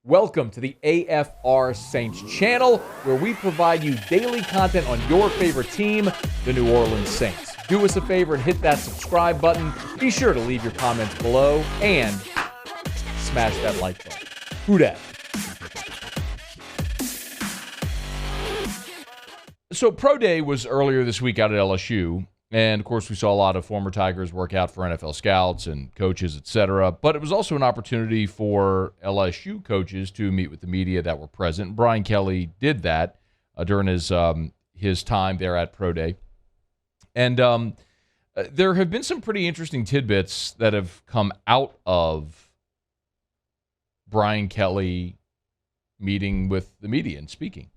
Welcome to the AFR Saints channel, where we provide you daily content on your favorite team, the New Orleans Saints. Do us a favor and hit that subscribe button. Be sure to leave your comments below and smash that like button. Who dat? So Pro Day was earlier this week out at LSU. And, of course, we saw a lot of former Tigers work out for NFL scouts and coaches, etc. But it was also an opportunity for LSU coaches to meet with the media that were present. Brian Kelly did that during his time there at Pro Day. And there have been some pretty interesting tidbits that have come out of Brian Kelly meeting with the media and speaking.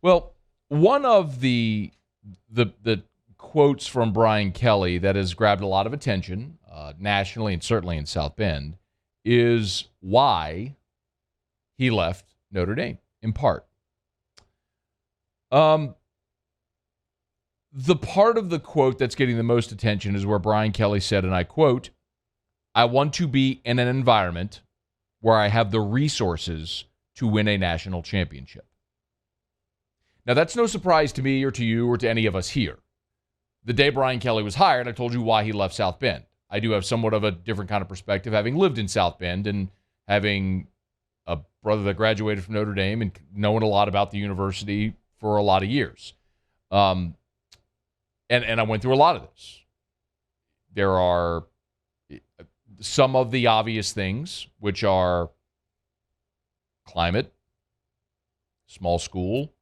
Well, one of the quotes from Brian Kelly that has grabbed a lot of attention nationally and certainly in South Bend is why he left Notre Dame, in part. The part of the quote that's getting the most attention is where Brian Kelly said, and I quote, "I want to be in an environment where I have the resources to win a national championship." Now, that's no surprise to me or to you or to any of us here. The day Brian Kelly was hired, I told you why he left South Bend. I do have somewhat of a different kind of perspective, having lived in South Bend and having a brother that graduated from Notre Dame and knowing a lot about the university for a lot of years. And I went through a lot of this. There are some of the obvious things, which are climate, small school,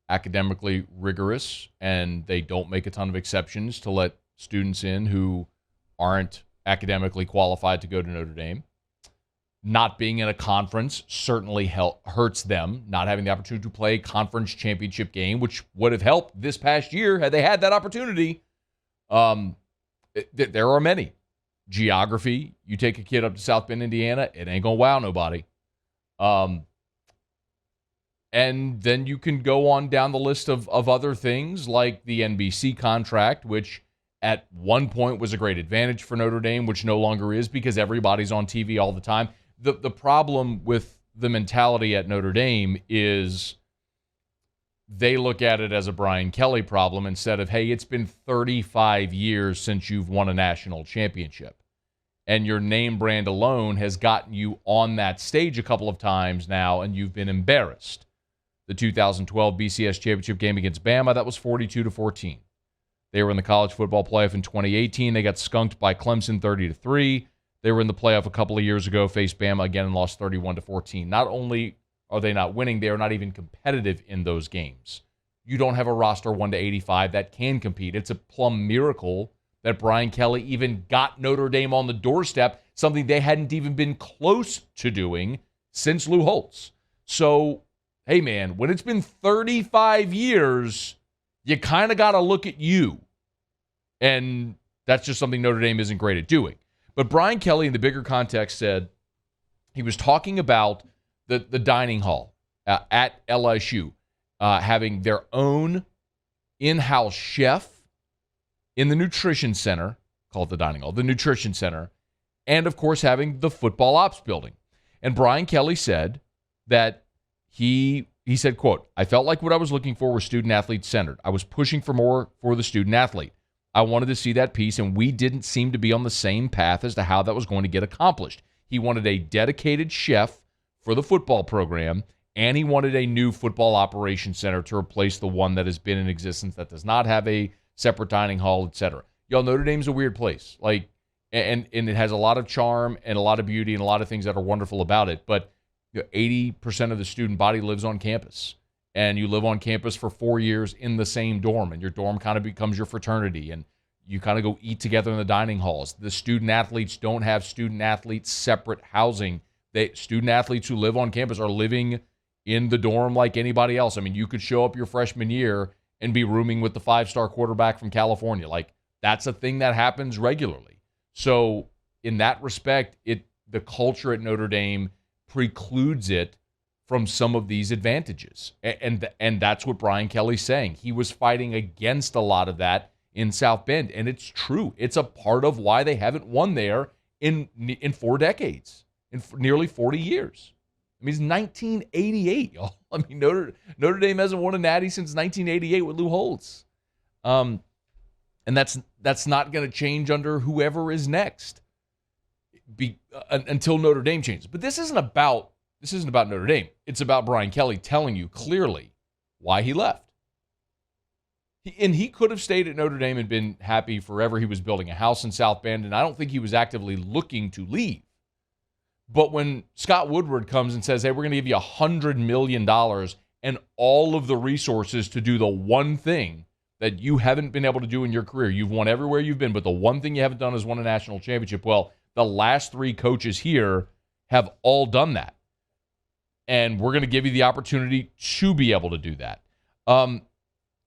academically rigorous, and they don't make a ton of exceptions to let students in who aren't academically qualified to go to Notre Dame. Not being in a conference certainly hurts them, not having the opportunity to play a conference championship game, which would have helped this past year had they had that opportunity. There are many. Geography, you take a kid up to South Bend, Indiana, it ain't going to wow nobody. And then you can go on down the list of other things like the NBC contract, which at one point was a great advantage for Notre Dame, which no longer is because everybody's on TV all the time. The problem with the mentality at Notre Dame is they look at it as a Brian Kelly problem instead of, hey, it's been 35 years since you've won a national championship. And your name brand alone has gotten you on that stage a couple of times now, and you've been embarrassed. The 2012 BCS championship game against Bama, that was 42-14. They were in the college football playoff in 2018. They got skunked by Clemson 30-3. They were in the playoff a couple of years ago, faced Bama again and lost 31-14. Not only are they not winning, they are not even competitive in those games. You don't have a roster 1-85 that can compete. It's a plumb miracle that Brian Kelly even got Notre Dame on the doorstep, something they hadn't even been close to doing since Lou Holtz. So, hey, man, when it's been 35 years, you kind of got to look at you. And that's just something Notre Dame isn't great at doing. But Brian Kelly, in the bigger context, said he was talking about the dining hall at LSU, having their own in-house chef in the nutrition center, called the dining hall, the nutrition center, and, of course, having the football ops building. And Brian Kelly said that he said, quote, "I felt like what I was looking for was student-athlete centered. I was pushing for more for the student-athlete. I wanted to see that piece, and we didn't seem to be on the same path as to how that was going to get accomplished. He wanted a dedicated chef for the football program, and he wanted a new football operations center to replace the one that has been in existence that does not have a separate dining hall, etc." Y'all, Notre Dame's a weird place. And it has a lot of charm and a lot of beauty and a lot of things that are wonderful about it, but 80% of the student body lives on campus, and you live on campus for 4 years in the same dorm, and your dorm kind of becomes your fraternity, and you kind of go eat together in the dining halls. The student athletes don't have student athletes separate housing. Student athletes who live on campus are living in the dorm like anybody else. I mean, you could show up your freshman year and be rooming with the 5-star quarterback from California. That's a thing that happens regularly. So in that respect, the culture at Notre Dame precludes it from some of these advantages. And that's what Brian Kelly's saying. He was fighting against a lot of that in South Bend, and it's true. It's a part of why they haven't won there in 4 decades, in nearly 40 years. I mean, it's 1988, y'all. I mean, Notre Dame hasn't won a natty since 1988 with Lou Holtz. And that's not going to change under whoever is next until Notre Dame changes. But this isn't about Notre Dame. It's about Brian Kelly telling you clearly why he left. And he could have stayed at Notre Dame and been happy forever. He was building a house in South Bend, and I don't think he was actively looking to leave. But when Scott Woodward comes and says, hey, we're going to give you $100 million and all of the resources to do the one thing that you haven't been able to do in your career. You've won everywhere you've been, but the one thing you haven't done is won a national championship. Well, the last three coaches here have all done that. And we're going to give you the opportunity to be able to do that.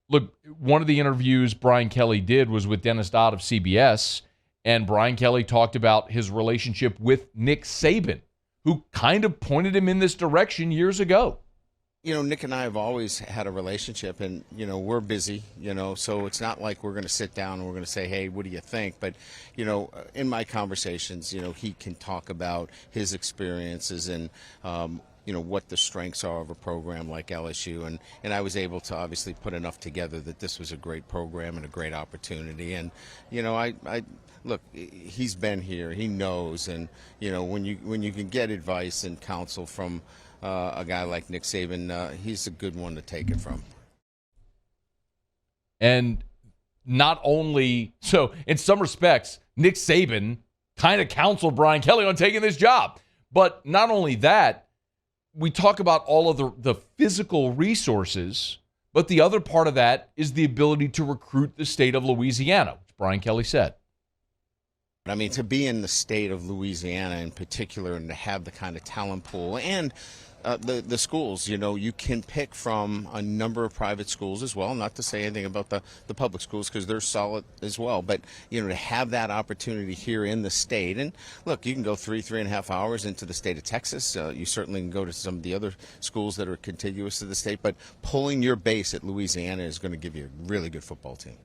Look, one of the interviews Brian Kelly did was with Dennis Dodd of CBS, and Brian Kelly talked about his relationship with Nick Saban, who kind of pointed him in this direction years ago. Nick and I have always had a relationship, and, we're busy, so it's not like we're going to sit down and we're going to say, hey, what do you think? But, in my conversations, he can talk about his experiences and, what the strengths are of a program like LSU. And I was able to obviously put enough together that this was a great program and a great opportunity. And, I look, he's been here, he knows. And, when you can get advice and counsel from a guy like Nick Saban, he's a good one to take it from. And not only, so in some respects, Nick Saban kind of counseled Brian Kelly on taking this job. But not only that, we talk about all of the physical resources, but the other part of that is the ability to recruit the state of Louisiana, which Brian Kelly said. I mean, to be in the state of Louisiana in particular and to have the kind of talent pool and the schools, you can pick from a number of private schools as well, not to say anything about the public schools because they're solid as well. But, to have that opportunity here in the state. And, look, you can go 3.5 hours into the state of Texas. You certainly can go to some of the other schools that are contiguous to the state. But pulling your base at Louisiana is going to give you a really good football team.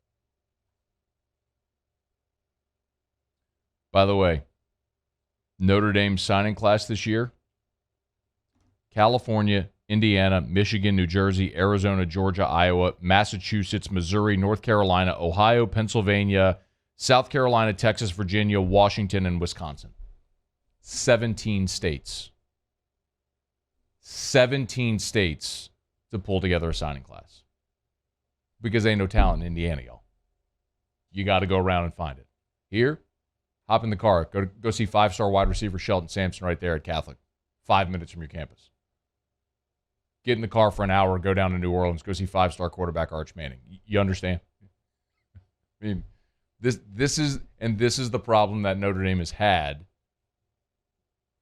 By the way, Notre Dame's signing class this year, California, Indiana, Michigan, New Jersey, Arizona, Georgia, Iowa, Massachusetts, Missouri, North Carolina, Ohio, Pennsylvania, South Carolina, Texas, Virginia, Washington, and Wisconsin. 17 states. 17 states to pull together a signing class. Because ain't no talent in Indiana, y'all. You got to go around and find it. Here, hop in the car. Go see five-star wide receiver Sheldon Sampson right there at Catholic. 5 minutes from your campus. Get in the car for an hour, go down to New Orleans, go see five-star quarterback Arch Manning. You understand? I mean, this is the problem that Notre Dame has had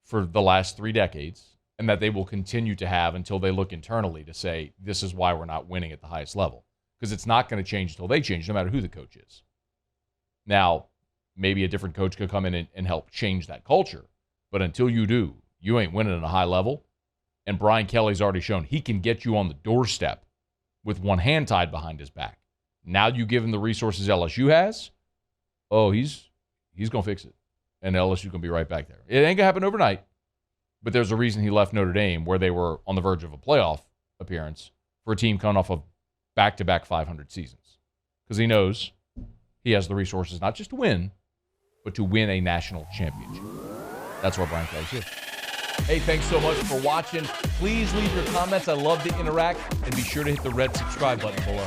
for the last 3 decades, and that they will continue to have until they look internally to say, this is why we're not winning at the highest level. Because it's not going to change until they change, no matter who the coach is. Now, maybe a different coach could come in and help change that culture. But until you do, you ain't winning at a high level. And Brian Kelly's already shown he can get you on the doorstep with one hand tied behind his back. Now you give him the resources LSU has, he's going to fix it. And LSU going to be right back there. It ain't going to happen overnight, but there's a reason he left Notre Dame, where they were on the verge of a playoff appearance, for a team coming off of back-to-back 500 seasons. Because he knows he has the resources not just to win, but to win a national championship. That's why Brian Kelly's here. Hey, thanks so much for watching. Please leave your comments. I love to interact. And be sure to hit the red subscribe button below.